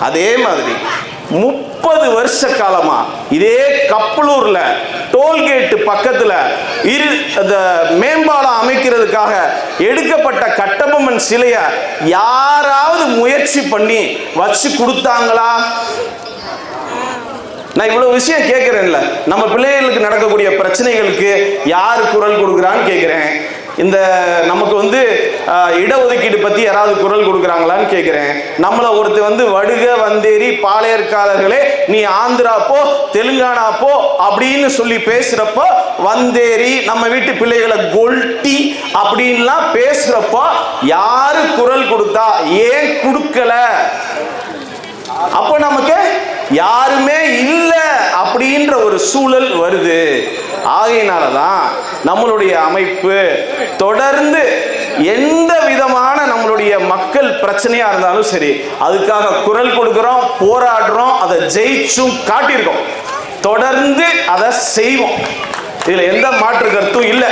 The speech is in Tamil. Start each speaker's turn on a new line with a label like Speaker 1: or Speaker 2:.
Speaker 1: அதே மாதிரி 30 வருஷ காலமா இதே கப்பலூர்ல டோல்கேட் பக்கத்துல மேம்பாலம் அமைக்கிறதுக்காக எடுக்கப்பட்ட கட்டபொம்மன் சிலைய யாராவது முயற்சி பண்ணி வச்சு கொடுத்தாங்களா? நான் இவ்வளவு விஷயம் கேட்கிறேன்ல, நம்ம பிள்ளைகளுக்கு நடக்கக்கூடிய பிரச்சனைகளுக்கு யார் குரல் கொடுக்குறான்னு கேட்கிறேன். இந்த நமக்கு இடஒதுக்கீடு பத்தி யாராவது குரல் கொடுக்குறாங்களான்னு கேட்கிறேன். நம்மள ஒருத்தர் வடுக வந்தேரி பாளையர்காரர்களே நீ ஆந்திரா போ தெலுங்கானா போ அப்படின்னு சொல்லி பேசுறப்போ வந்தேரி நம்ம வீட்டு பிள்ளைகளை கொல்ட்டி அப்படின்லாம் பேசுறப்போ யாரு குரல் கொடுத்தா? ஏன் கொடுக்கல? அப்ப நமக்கு யாருமே இல்லை அப்படின்ற ஒரு சூழல் வருது. ஆகையினாலதான் நம்மளுடைய அமைப்பு தொடர்ந்து எந்த விதமான நம்மளுடைய மக்கள் பிரச்சனையா இருந்தாலும் சரி அதுக்காக குரல் கொடுக்கிறோம், போராடுறோம், அதை ஜெயிச்சும் காட்டியிருக்கோம், தொடர்ந்து அதை செய்வோம். இதுல எந்த மாற்று கருத்தும் இல்லை.